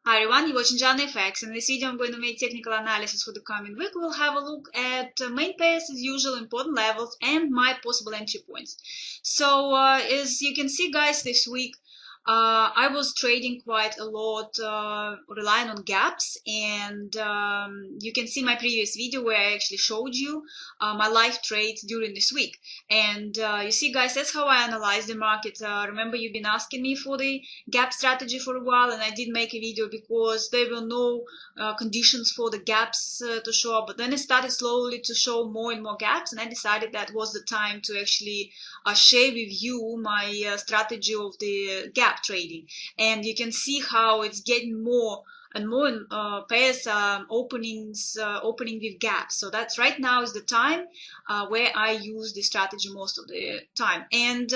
Hi everyone, you're watching Jana FX. In this video I'm going to make technical analysis for the coming week. We'll have a look at main pairs as usual, important levels, and my possible entry points. So as you can see guys, this week I was trading quite a lot, relying on gaps, and you can see my previous video where I actually showed you my live trades during this week. And you see guys, that's how I analyze the market. Remember, you've been asking me for the gap strategy for a while, and I did make a video because there were no conditions for the gaps to show up, but then it started slowly to show more and more gaps, and I decided that was the time to actually share with you my strategy of the gap trading. And you can see how it's getting more and more pairs opening with gaps. So that's right now is the time where I use this strategy most of the time. And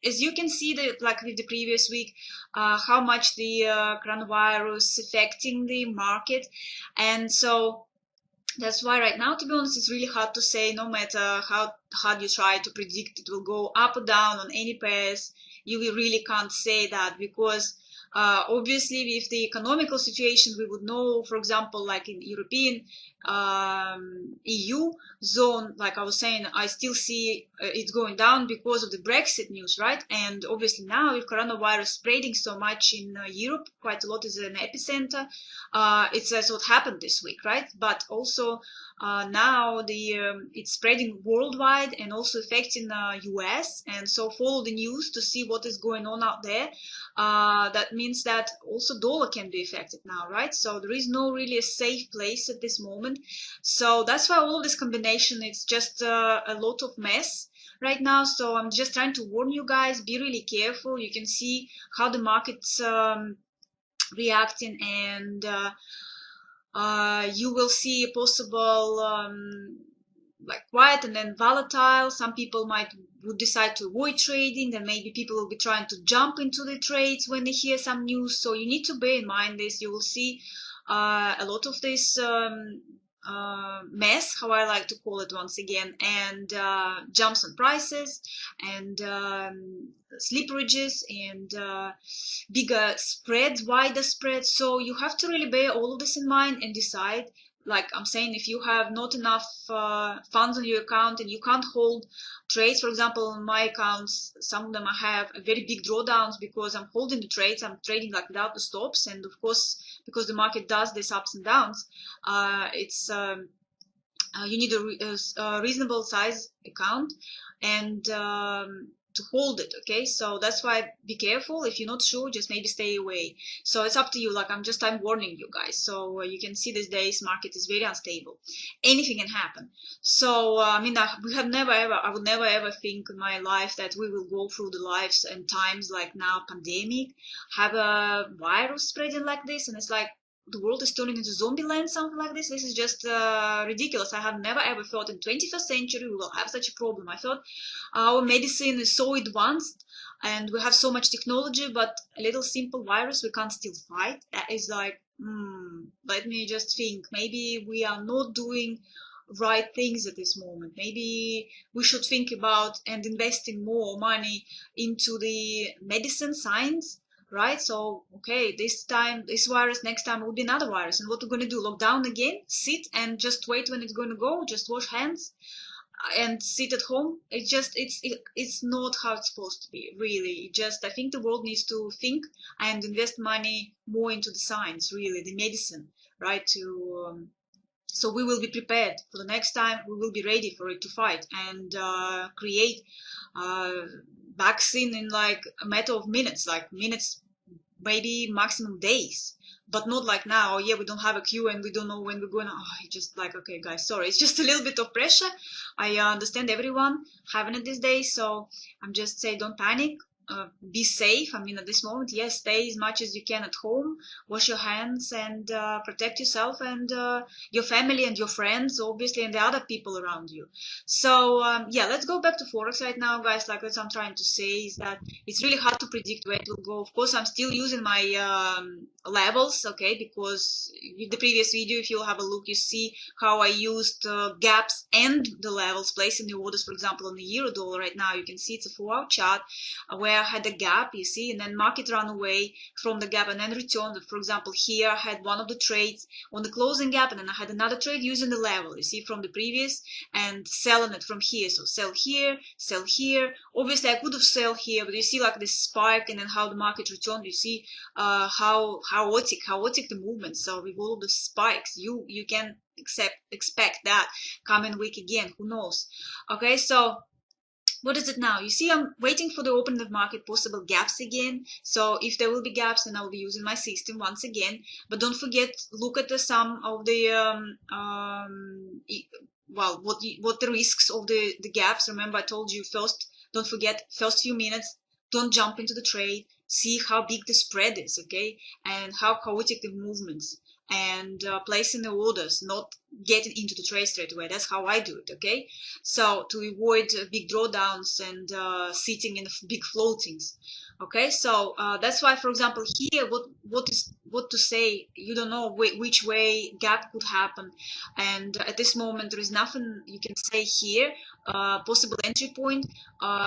as you can see, like with the previous week, how much the coronavirus affecting the market. And so that's why right now, to be honest, it's really hard to say. No matter how hard you try to predict it will go up or down on any pairs, you really can't say that, because obviously with the economical situation we would know, for example, like in European EU zone, like I was saying, I still see it going down because of the Brexit news, right? And obviously now with coronavirus spreading so much in Europe, quite a lot is an epicenter. It's what happened this week, right? But also now it's spreading worldwide and also affecting US. And so follow the news to see what is going on out there. That means that also dollar can be affected now, right? So there is no really a safe place at this moment. So that's why all of this combination, it's just a lot of mess right now. So I'm just trying to warn you guys, be really careful. You can see how the market's reacting, and you will see a possible like quiet and then volatile. Some people would decide to avoid trading, then maybe people will be trying to jump into the trades when they hear some news. So you need to bear in mind this. You will see a lot of this mess, how I like to call it once again, and jumps on prices, and slipperages, and bigger spreads, wider spreads. So you have to really bear all of this in mind and decide. Like I'm saying, if you have not enough funds on your account and you can't hold trades, for example, on my accounts, some of them I have a very big drawdowns because I'm holding the trades, I'm trading like without the stops, and of course, because the market does this ups and downs, it's you need a reasonable size account and to hold it. Okay, so that's why be careful. If you're not sure, just maybe stay away. So it's up to you. Like I'm warning you guys. So you can see these days market is very unstable, anything can happen. So I mean, I would never ever think in my life that we will go through the lives and times like now, pandemic, have a virus spreading like this, and it's like the world is turning into zombie land, something like this. This is just ridiculous. I have never ever thought in 21st century we will have such a problem. I thought our medicine is so advanced and we have so much technology, but a little simple virus we can't still fight. That is like, let me just think. Maybe we are not doing right things at this moment. Maybe we should think about and investing more money into the medicine science, right? So okay, this time this virus, next time will be another virus, and what we're going to do, lock down again, sit and just wait when it's going to go, just wash hands and sit at home? It's not how it's supposed to be, really. Just I think the world needs to think and invest money more into the science, really, the medicine, right? To so we will be prepared for the next time. We will be ready for it to fight and create vaccine in like a matter of minutes, like minutes, maybe maximum days, but not like now. Oh, yeah, we don't have a queue and we don't know when we're going to. Oh, just like, okay, guys, sorry, it's just a little bit of pressure. I understand everyone having it these days, so I'm just saying, don't panic. Be safe. I mean, at this moment, yes, stay as much as you can at home, wash your hands, and protect yourself and your family and your friends, obviously, and the other people around you. So yeah, let's go back to Forex right now, guys. Like what I'm trying to say is that it's really hard to predict where it will go. Of course, I'm still using my levels, okay, because with the previous video, if you have a look, you see how I used gaps and the levels, placing the orders, for example, on the euro dollar. Right now you can see it's a 4-hour chart where I had a gap, you see, and then market ran away from the gap and then returned. For example, here I had one of the trades on the closing gap, and then I had another trade using the level, you see, from the previous, and selling it from here. So sell here, sell here. Obviously I could have sold here, but you see like this spike and then how the market returned. You see how chaotic the movement. So with all of the spikes, you can expect that coming week again. Who knows? Okay, so what is it now? You see, I'm waiting for the opening of market, possible gaps again. So if there will be gaps, then I'll be using my system once again. But don't forget, look at the sum of the well, what the risks of the gaps. Remember, I told you first. Don't forget, first few minutes, don't jump into the trade. See how big the spread is, okay, and how chaotic the movements, and placing the orders, not getting into the trade straight away. That's how I do it, okay? So to avoid big drawdowns and sitting in big floatings, okay? So that's why, for example, here, what to say? You don't know which way gap could happen, and at this moment there is nothing you can say here. Possible entry point,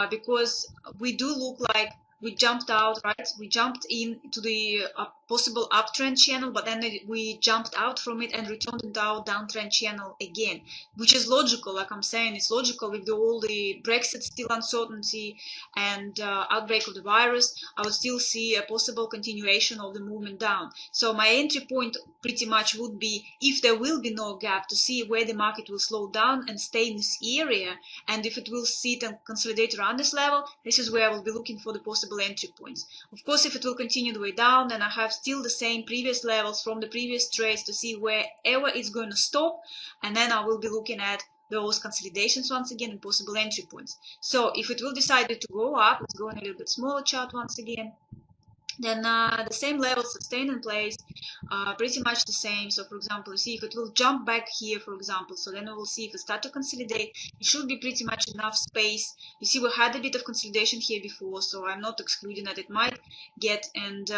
because we do look like we jumped out, right? We jumped in to the possible uptrend channel, but then we jumped out from it and returned into our downtrend channel again, which is logical. Like I'm saying, it's logical with all the Brexit still uncertainty and outbreak of the virus. I would still see a possible continuation of the movement down. So my entry point pretty much would be, if there will be no gap, to see where the market will slow down and stay in this area, and if it will sit and consolidate around this level, this is where I will be looking for the possible entry points. Of course, if it will continue the way down, then I have still the same previous levels from the previous trades to see wherever it's going to stop, and then I will be looking at those consolidations once again and possible entry points. So if it will decide to go up, let's go in a little bit smaller chart once again. Then the same levels sustain in place, pretty much the same. So for example, you see if it will jump back here, for example, so then we will see if it start to consolidate. It should be pretty much enough space. You see we had a bit of consolidation here before, so I'm not excluding that it might get and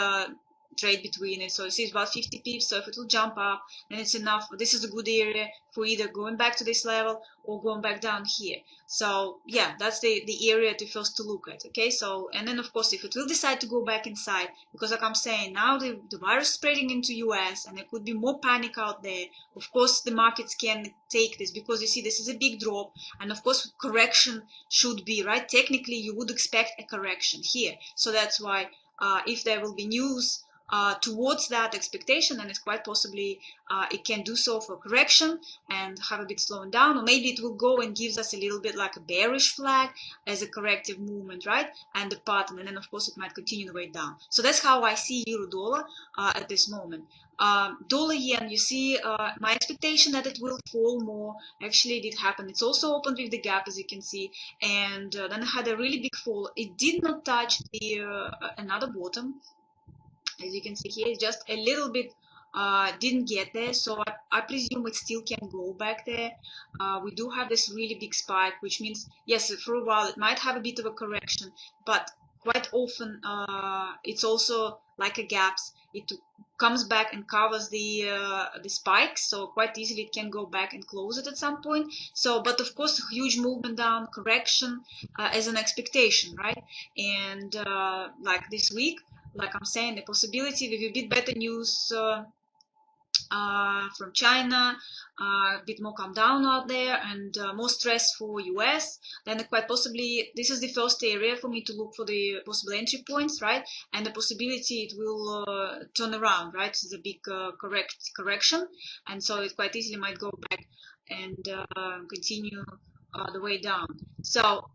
trade between it. So you see it's about 50 pips, so if it will jump up, then it's enough. This is a good area for either going back to this level or going back down here. So yeah, that's the area to first to look at, okay? So, and then of course if it will decide to go back inside, because like I'm saying, now the virus spreading into US and there could be more panic out there, of course the markets can take this, because you see this is a big drop, and of course correction should be, right? Technically you would expect a correction here. So that's why if there will be news towards that expectation, and it's quite possibly it can do so for correction and have a bit slowing down, or maybe it will go and gives us a little bit like a bearish flag as a corrective movement, right? And the pattern, and then of course it might continue the way down. So that's how I see euro dollar at this moment. Dollar yen, you see my expectation that it will fall more actually did happen. It's also opened with the gap, as you can see, and then it had a really big fall. It did not touch the another bottom. As you can see here, just a little bit didn't get there, so I presume it still can go back there. We do have this really big spike, which means yes, for a while it might have a bit of a correction, but quite often it's also like a gaps. It comes back and covers the spikes, so quite easily it can go back and close it at some point. So, but of course, a huge movement down, correction as an expectation, right? And like this week, like I'm saying, the possibility with a bit better news from China, a bit more calm down out there, and more stress for US, then quite possibly this is the first area for me to look for the possible entry points, right? And the possibility it will turn around, right? It's a big correction, and so it quite easily might go back and continue the way down. So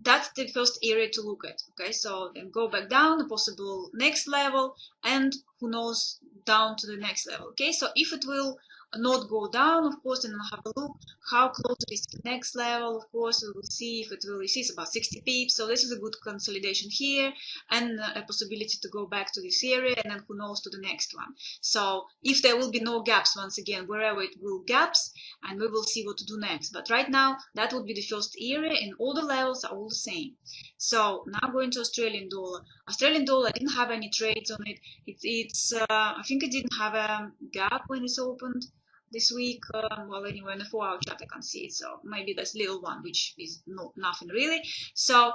that's the first area to look at, okay? So then go back down, a possible next level, and who knows, down to the next level, okay? So if it will not go down, of course, then I'll have a look how close it is to the next level. Of course, we will see if it will receive about 60 pips. So this is a good consolidation here, and a possibility to go back to this area, and then who knows to the next one. So if there will be no gaps, once again, wherever it will gaps, and we will see what to do next. But right now, that would be the first area, and all the levels are all the same. So now going to Australian dollar. Australian dollar, I didn't have any trades on it. It's I think it didn't have a gap when it's opened. this week. Well, anyway, in the 4-hour chart I can't see it, so maybe that's little one, which is not nothing really. So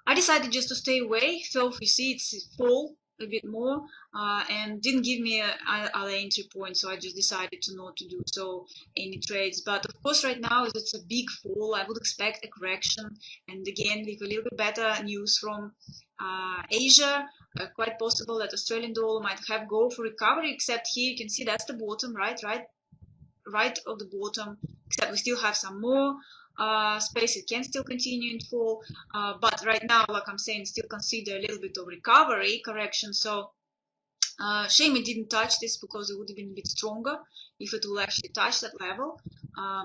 I decided just to stay away. So if you see it's fall a bit more, and didn't give me other entry point, so I just decided to not to do so any trades. But of course right now it's a big fall, I would expect a correction, and again with a little bit better news from Asia, quite possible that Australian dollar might have go for recovery, except here you can see that's the bottom, right of the bottom, except we still have some more space. It can still continue and fall, but right now, like I'm saying, still consider a little bit of recovery correction. So shame it didn't touch this, because it would have been a bit stronger if it will actually touch that level.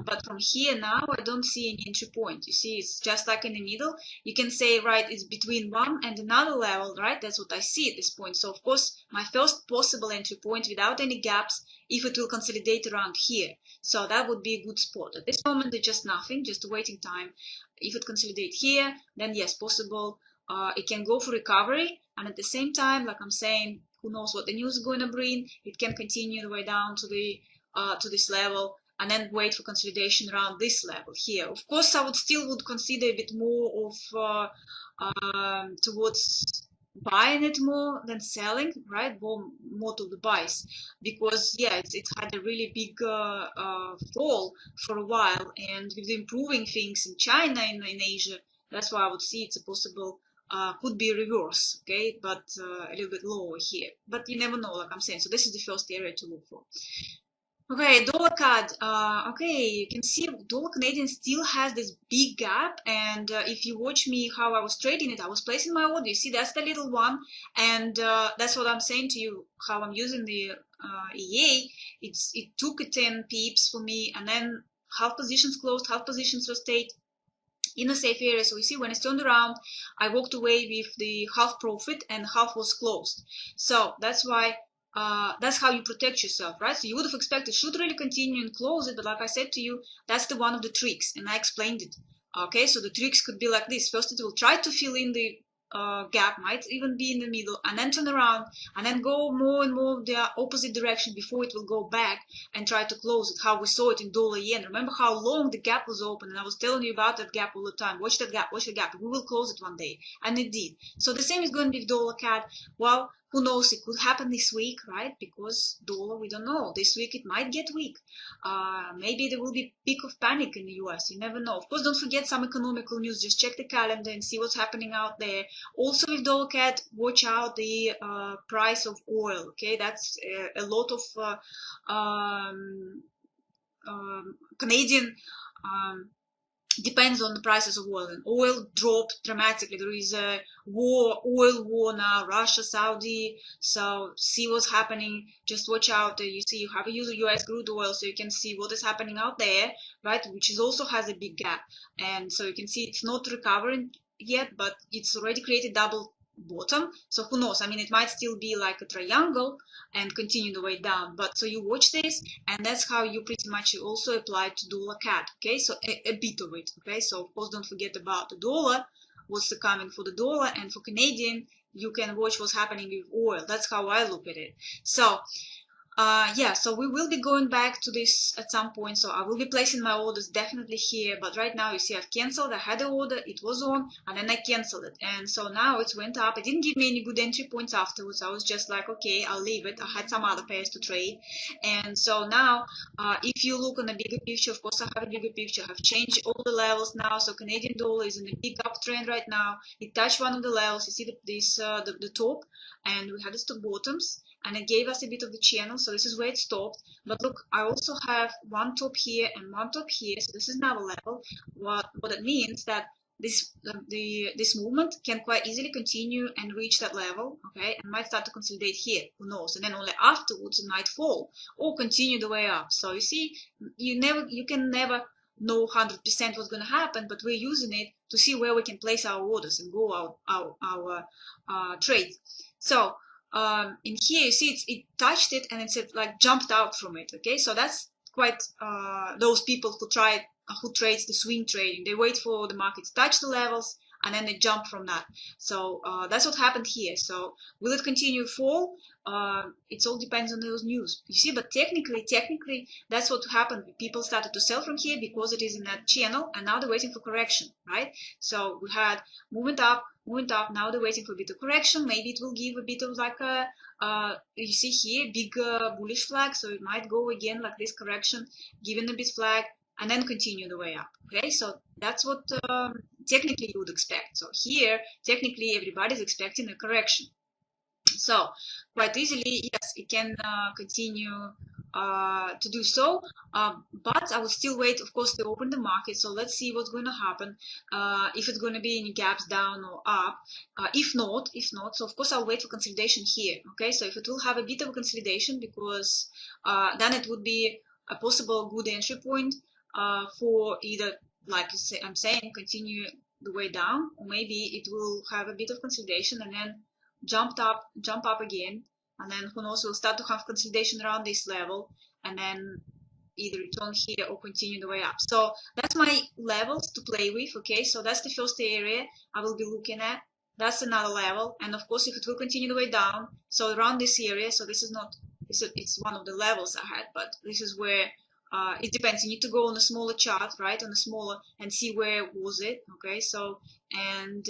But from here now, I don't see any entry point. You see, it's just like in the middle. You can say, right, it's between one and another level, right? That's what I see at this point. So of course, my first possible entry point without any gaps, if it will consolidate around here. So that would be a good spot. At this moment, it's just nothing, just a waiting time. If it consolidates here, then yes, possible. It can go for recovery, and at the same time, like I'm saying, who knows what the news is going to bring. It can continue the way down to the to this level, and then wait for consolidation around this level here. Of course, I would consider a bit more of towards buying it more than selling, right? More to the buys, because yeah, it's had a really big fall for a while, and with improving things in China and in Asia, that's why I would see it's a possible. Could be reverse, okay, but a little bit lower here. But you never know, like I'm saying. So this is the first area to look for. Okay, dollar CAD. Okay, you can see dollar Canadian still has this big gap, and if you watch me how I was trading it, I was placing my order. You see, that's the little one, and that's what I'm saying to you. How I'm using the EA. It took 10 pips for me, and then half positions closed, half positions were stayed in a safe area. So you see, when it's turned around, I walked away with the half profit and half was closed. So that's why that's how you protect yourself, right? So you would have expected should really continue and close it, but like I said to you, that's the one of the tricks, and I explained it. Okay, so the tricks could be like this. First, it will try to fill in the gap, might even be in the middle, and then turn around and then go more and more the opposite direction before it will go back and try to close it, how we saw it in dollar yen. Remember how long the gap was open, and I was telling you about that gap all the time. Watch that gap, watch the gap, we will close it one day, and it did. So the same is going to be with dollar CAD. Well, who knows, it could happen this week, right? Because dollar, we don't know. This week it might get weak. Maybe there will be a peak of panic in the US. You never know. Of course, don't forget some economical news. Just check the calendar and see what's happening out there. Also with dollar CAD, watch out the price of oil. Okay, that's a lot of Canadian depends on the prices of oil, and oil dropped dramatically. There is a oil war now, Russia, Saudi. So see what's happening. Just watch out. You see, you have a use of US crude oil, so you can see what is happening out there, right? Which is also has a big gap, and so you can see it's not recovering yet, but it's already created double bottom. So who knows? I mean, it might still be like a triangle and continue the way down. But so you watch this, and that's how you pretty much also apply to dollar CAD. Okay, so a bit of it. Okay, so of course don't forget about the dollar. What's the coming for the dollar, and for Canadian, you can watch what's happening with oil. That's how I look at it. So yeah, so we will be going back to this at some point. So I will be placing my orders definitely here, but right now you see I've canceled. I had the order, it was on, and then I canceled it, and so now it went up. It didn't give me any good entry points afterwards. I was just like, okay, I'll leave it. I had some other pairs to trade, and so now if you look on a bigger picture, of course I have a bigger picture. I've changed all the levels now. So Canadian dollar is in a big uptrend right now. It touched one of the levels. You see the top, and we had the two bottoms, and it gave us a bit of the channel. So this is where it stopped. But look, I also have one top here and one top here. So this is another level. What it means that this movement can quite easily continue and reach that level, okay, and might start to consolidate here. Who knows? And then only afterwards it might fall or continue the way up. So you see, you can never know 100% what's going to happen, but we're using it to see where we can place our orders and go our trades. So in here you see it touched it and it's like jumped out from it. Okay, so that's quite those people who trades the swing trading. They wait for the market to touch the levels and then it jumped from that. So that's what happened here. So will it continue fall? It all depends on those news, you see. But technically that's what happened. People started to sell from here because it is in that channel, and now they're waiting for correction, right? So we had movement up, now they're waiting for a bit of correction. Maybe it will give a bit of like a you see here big bullish flag, so it might go again like this correction, giving a bit flag, and then continue the way up. Okay, so that's what technically you would expect. So here technically everybody's expecting a correction. So quite easily, yes, it can continue to do so, but I will still wait, of course, to open the market. So let's see what's going to happen, if it's going to be any gaps down or up. If not, so of course I'll wait for consolidation here. Okay, so if it will have a bit of a consolidation, because then it would be a possible good entry point for either, like I'm saying, continue the way down, or maybe it will have a bit of consolidation and then jump up again, and then who knows, we'll start to have consolidation around this level, and then either return here or continue the way up. So that's my levels to play with. Okay, so that's the first area I will be looking at. That's another level, and of course if it will continue the way down, so around this area, so this is not, it's one of the levels I had, but this is where it depends. You need to go on a smaller chart, right, on a smaller, and see where was it. Okay, so and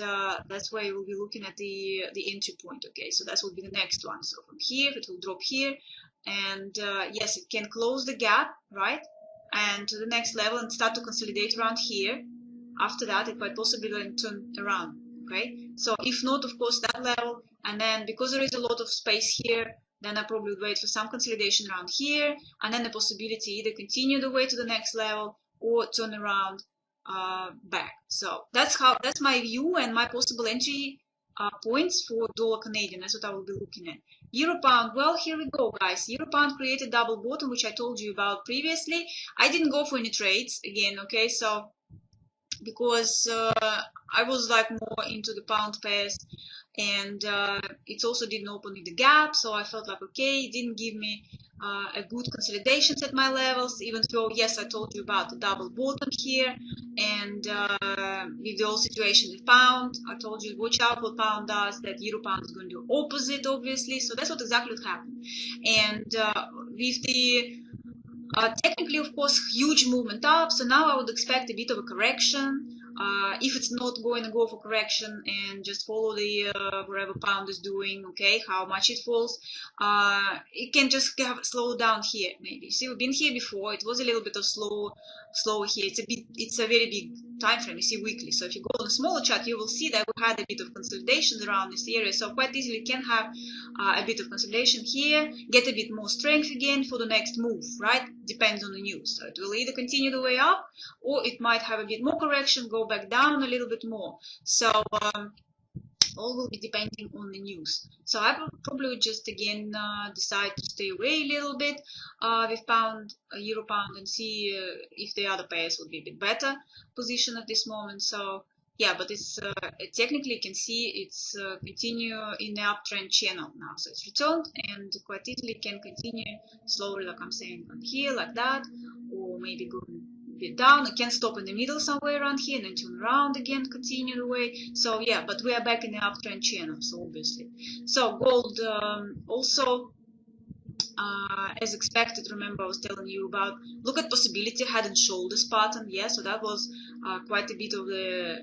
that's where you will be looking at the entry point. Okay, so that will be the next one. So from here it will drop here, and yes, it can close the gap, right, and to the next level and start to consolidate around here. After that it quite possibly will turn around. Okay, so if not, of course, that level, and then because there is a lot of space here, then I probably would wait for some consolidation around here, and then the possibility either continue the way to the next level or turn around back. So that's my view and my possible entry points for dollar Canadian. That's what I will be looking at. Euro pound, well, here we go, guys. Euro pound created double bottom, which I told you about previously. I didn't go for any trades again, okay, so because I was like more into the pound pairs, and it also didn't open with the gap, so I felt like, okay, it didn't give me a good consolidations at my levels, even though, yes, I told you about the double bottom here, and with the whole situation with pound, I told you watch out what pound does, that euro pound is going to do opposite, obviously. So that's what exactly what happened. And with the technically, of course, huge movement up, so now I would expect a bit of a correction. If it's not going to go for correction and just follow the whatever pound is doing, okay, how much it falls, it can just slow down here. Maybe see, we've been here before. It was a little bit of slow here. It's a very big time frame. You see weekly. So if you go on a smaller chart, you will see that we had a bit of consolidation around this area. So quite easily can have a bit of consolidation here, get a bit more strength again for the next move, right? Depends on the news. So it will either continue the way up, or it might have a bit more correction, go back down a little bit more. So all will be depending on the news. So I probably would just again decide to stay away a little bit with pound, euro pound, and see if the other pairs would be a bit better position at this moment. So yeah, but it's technically you can see it's continue in the uptrend channel now. So it's returned and quite easily can continue slowly, like I'm saying, on here like that, or maybe go a bit down. It can stop in the middle somewhere around here and then turn around again, continue the way. So yeah, but we are back in the uptrend channel, so obviously. So gold also as expected. Remember I was telling you about, look at possibility head and shoulders pattern. Yeah, so that was quite a bit of the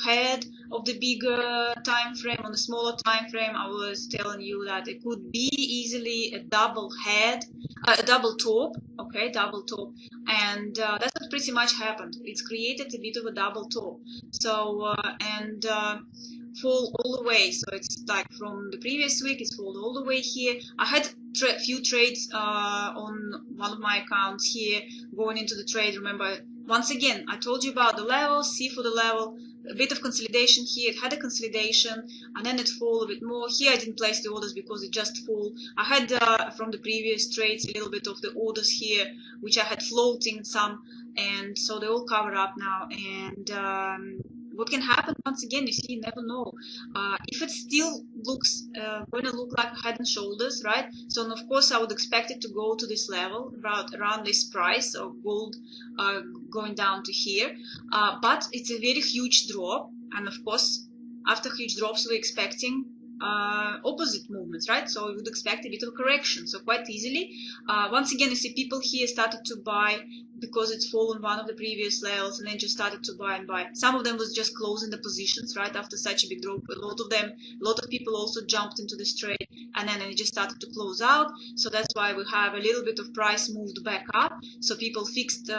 head of the bigger time frame. On the smaller time frame I was telling you that it could be easily a double head, a double top, okay, double top, and that's what pretty much happened. It's created a bit of a double top. So and fall all the way. So it's like from the previous week, it's fallen all the way here. I had few trades on one of my accounts here going into the trade. Remember, once again, I told you about the level, see for the level, a bit of consolidation here. It had a consolidation and then it fall a bit more. Here I didn't place the orders because it just fall. I had from the previous trades a little bit of the orders here, which I had floating some, and so they all cover up now. And what can happen once again, you see, you never know. If it still looks going to look like head and shoulders, right? So of course I would expect it to go to this level, around this price of gold going down to here. But it's a very huge drop. And of course, after huge drops, we're expecting opposite movements, right? So we would expect a bit of correction. So quite easily, once again, you see people here started to buy because it's fallen one of the previous levels, and then just started to buy and buy. Some of them was just closing the positions, right, after such a big drop. A lot of people also jumped into this trade, and then it just started to close out. So that's why we have a little bit of price moved back up. So people fixed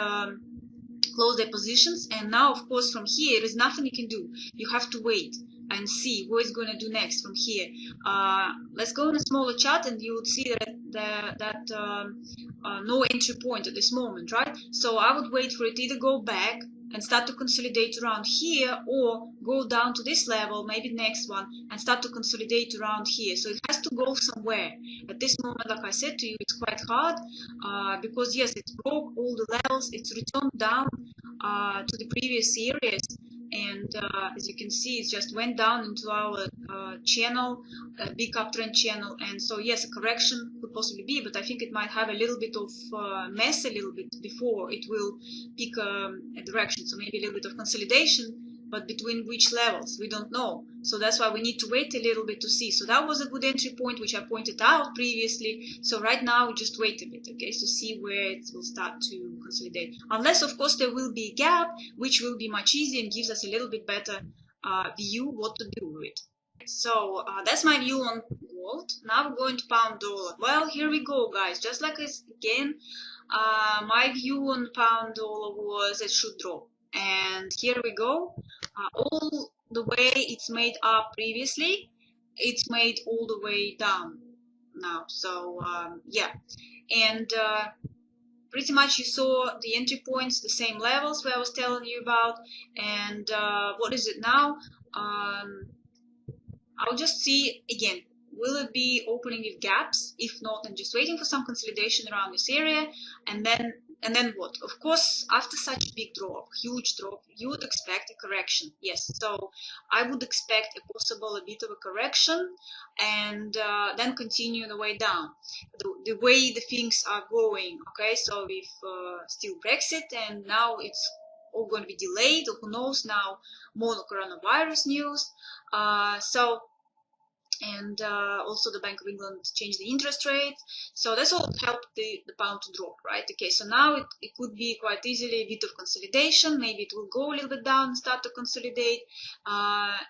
close their positions, and now of course from here there is nothing you can do. You have to wait and see what it's going to do next from here. Let's go on a smaller chart, and you would see that no entry point at this moment, right? So I would wait for it either go back and start to consolidate around here, or go down to this level, maybe next one, and start to consolidate around here. So it has to go somewhere. At this moment, like I said to you, it's quite hard because yes, it broke all the levels, it's returned down to the previous areas, and as you can see, it just went down into our channel, a big uptrend channel. And so yes, a correction could possibly be, but I think it might have a little bit of mess a little bit before it will pick a direction. So maybe a little bit of consolidation, but between which levels we don't know. So that's why we need to wait a little bit to see. So that was a good entry point, which I pointed out previously. So right now we just wait a bit, okay, to see where it will start to consolidate, unless of course there will be a gap, which will be much easier and gives us a little bit better view what to do with it. So that's my view on gold. Now we're going to pound dollar. Well, here we go, guys. Just like this again, my view on pound dollar was it should drop, and here we go. All the way it's made up previously, it's made all the way down now. So yeah, and pretty much you saw the entry points, the same levels where I was telling you about. And what is it now? I'll just see again, will it be opening with gaps? If not, then just waiting for some consolidation around this area, and then what? Of course, after such a big drop, huge drop, you would expect a correction. Yes, so I would expect a possible a bit of a correction, and then continue the way down. The way the things are going, okay, so with still Brexit, and now it's all going to be delayed, or who knows, now more coronavirus news. And also the Bank of England changed the interest rate, so that's all helped the pound to drop, right? Okay, so now it could be quite easily a bit of consolidation. Maybe it will go a little bit down and start to consolidate,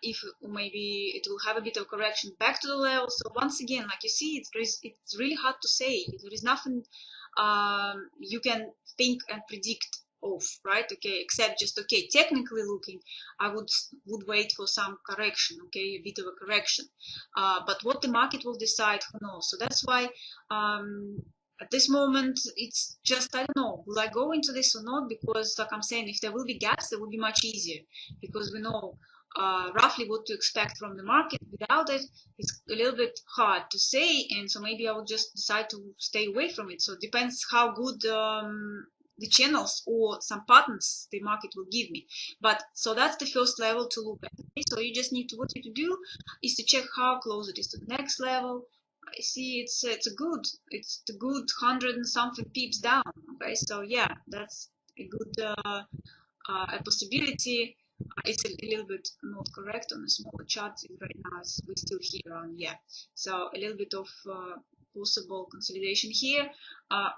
if maybe it will have a bit of correction back to the level. So once again, like you see, it's really hard to say. There is nothing you can think and predict of, right? Okay, except just, okay, technically looking, I would wait for some correction, okay, a bit of a correction, but what the market will decide, who knows? So that's why at this moment it's just, I don't know, will I go into this or not? Because like I'm saying, if there will be gaps, it will be much easier, because we know roughly what to expect from the market. Without it, it's a little bit hard to say, and so maybe I will just decide to stay away from it. So it depends how good the channels or some patterns the market will give me. But so that's the first level to look at. Okay? So you just need to, what you need to do is to check how close it is to the next level. I see it's a good 100 and something pips down. Okay, so yeah, that's a good a possibility. It's a little bit not correct on a smaller chart right now. We're still here on, yeah. So a little bit of possible consolidation here,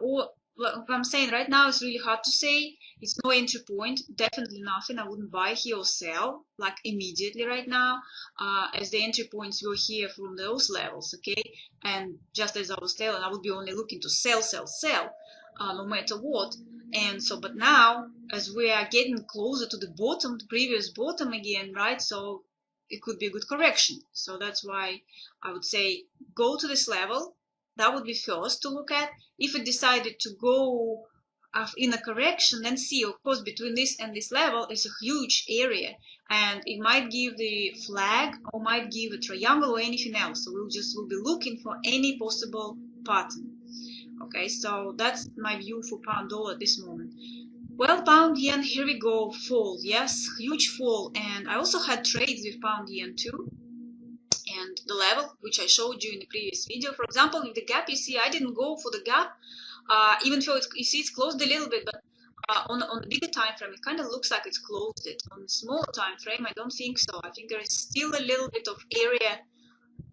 or what I'm saying right now is really hard to say. It's no entry point, definitely nothing. I wouldn't buy here or sell like immediately right now, as the entry points were here from those levels, okay? And just as I was telling, I would be only looking to sell, no matter what. And so, but now, as we are getting closer to the bottom, the previous bottom again, right? So it could be a good correction. So that's why I would say go to this level. That would be first to look at. If it decided to go in a correction, then see, of course, between this and this level is a huge area, and it might give the flag or might give a triangle or anything else. So we'll be looking for any possible pattern. Okay, so that's my view for pound dollar at this moment. Well, pound yen, here we go, fall. Yes, huge fall. And I also had trades with pound yen too. And the level which I showed you in the previous video, for example, with the gap, you see I didn't go for the gap, even though you see it's closed a little bit, but on the bigger time frame, it kind of looks like it's closed it. On the smaller time frame, I don't think so. I think there is still a little bit of area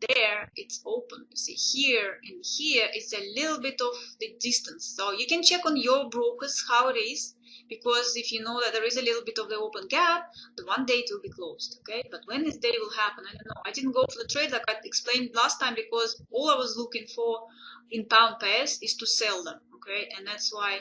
there. It's open. You see here and here it's a little bit of the distance. So you can check on your brokers how it is, because if you know that there is a little bit of the open gap, the one day it will be closed. Okay, but when this day will happen, I don't know. I didn't go for the trade like I explained last time, because all I was looking for in pound pairs is to sell them. Okay, and that's why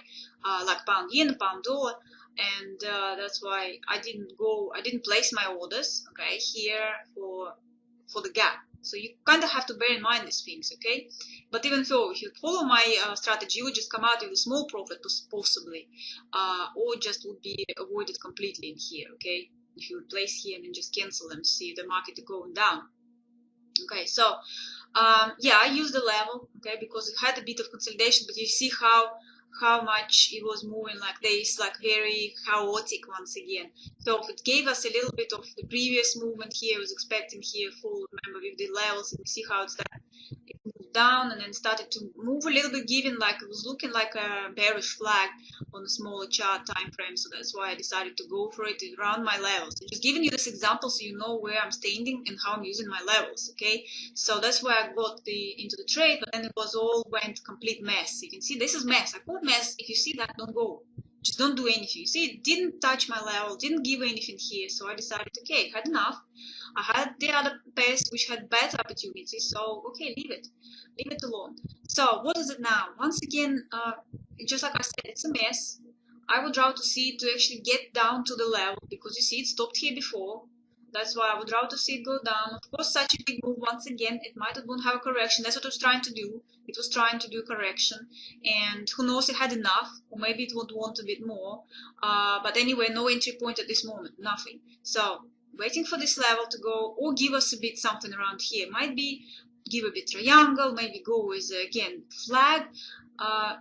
like pound yen, pound dollar, and that's why I didn't place my orders, okay, here for the gap. So you kind of have to bear in mind these things, okay? But even though, if you follow my strategy, you would just come out with a small profit possibly, or just would be avoided completely in here, okay? If you would place here and then just cancel them to see if the market is going down. Okay, so yeah, I used the level, okay, because it had a bit of consolidation, but you see how much it was moving like this, like very chaotic once again. So it gave us a little bit of the previous movement here. I was expecting here full, remember, with the levels, and you see how it's that it moved down and then started to move a little bit, giving like, it was looking like a bearish flag on a smaller chart time frame. So that's why I decided to go for it around my levels. I'm just giving you this example so you know where I'm standing and how I'm using my levels, okay? So that's why I got into the trade, but then it was all went complete mess. You can see this is mess. I call it mess. If you see that, don't go. Just don't do anything. You see, it didn't touch my level, didn't give anything here. So I decided, okay, had enough. I had the other pairs which had better opportunities. So okay, leave it alone. So what is it now? Once again, just like I said, it's a mess. I would rather see it to actually get down to the level, because you see it stopped here before. That's why I would rather see it go down. Of course, such a big move, once again, it might have have a correction. That's what it was trying to do. It was trying to do correction, and who knows, it had enough, or maybe it would want a bit more. But anyway, no entry point at this moment, nothing. So waiting for this level to go, or give us a bit something around here. Might be give a bit triangle, maybe go with again flag,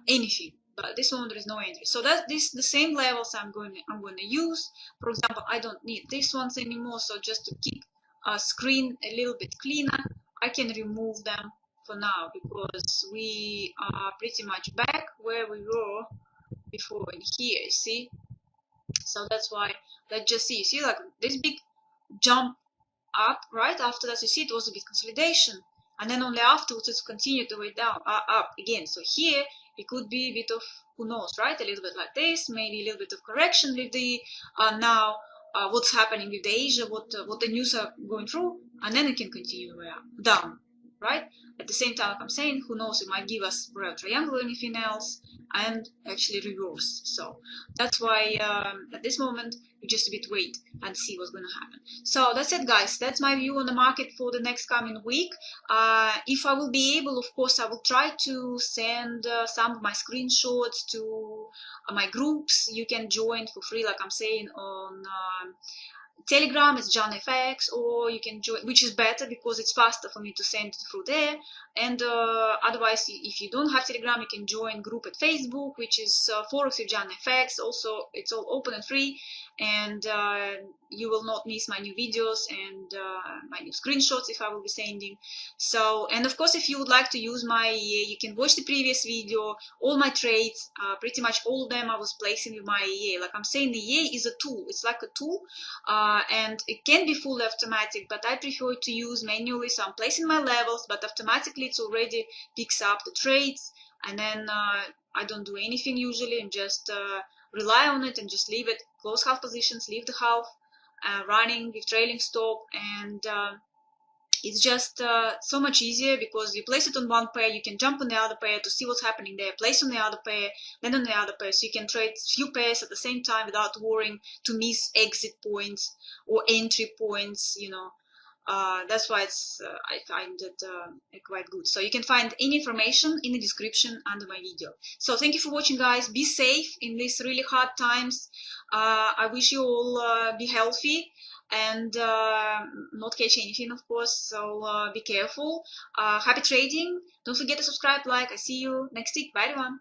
anything. But this one there is no entry. So that's the same levels I'm going to use. For example, I don't need these ones anymore. So just to keep a screen a little bit cleaner, I can remove them for now, because we are pretty much back where we were before in here. You see? So that's why, let's just see. You see, like this big jump up right after that. You see, it was a bit consolidation, and then only afterwards it's continued the way down, up again. So here it could be a bit of, who knows, right? A little bit like this, maybe a little bit of correction with the now what's happening with the Asia, what the news are going through, and then it can continue the way up, down, right? At the same time, like I'm saying, who knows, it might give us a triangle or anything else, and actually reverse. So that's why at this moment we just a bit wait and see what's going to happen. So that's it, guys. That's my view on the market for the next coming week. If I will be able, of course, I will try to send some of my screenshots to my groups. You can join for free, like I'm saying, on Telegram. It's John FX, or you can join, which is better because it's faster for me to send it through there. And otherwise, if you don't have Telegram, you can join group at Facebook, which is Forex with John FX. Also, it's all open and free, and you will not miss my new videos and my new screenshots if I will be sending. So, and of course, if you would like to use my EA, you can watch the previous video. All my trades, pretty much all of them, I was placing with my EA. Like I'm saying, the EA is a tool. It's like a tool. And it can be fully automatic, but I prefer to use manually. So I'm placing my levels, but automatically it's already picks up the trades, and then I don't do anything usually, and just rely on it and just leave it, close half positions, leave the half running with trailing stop, and it's just so much easier, because you place it on one pair, you can jump on the other pair to see what's happening there, place on the other pair, then on the other pair, so you can trade few pairs at the same time without worrying to miss exit points or entry points, you know. That's why it's I find it quite good. So you can find any information in the description under my video. So thank you for watching, guys. Be safe in these really hard times. I wish you all be healthy and not catch anything, of course. So be careful. Happy trading. Don't forget to subscribe, like. I see you next week. Bye everyone.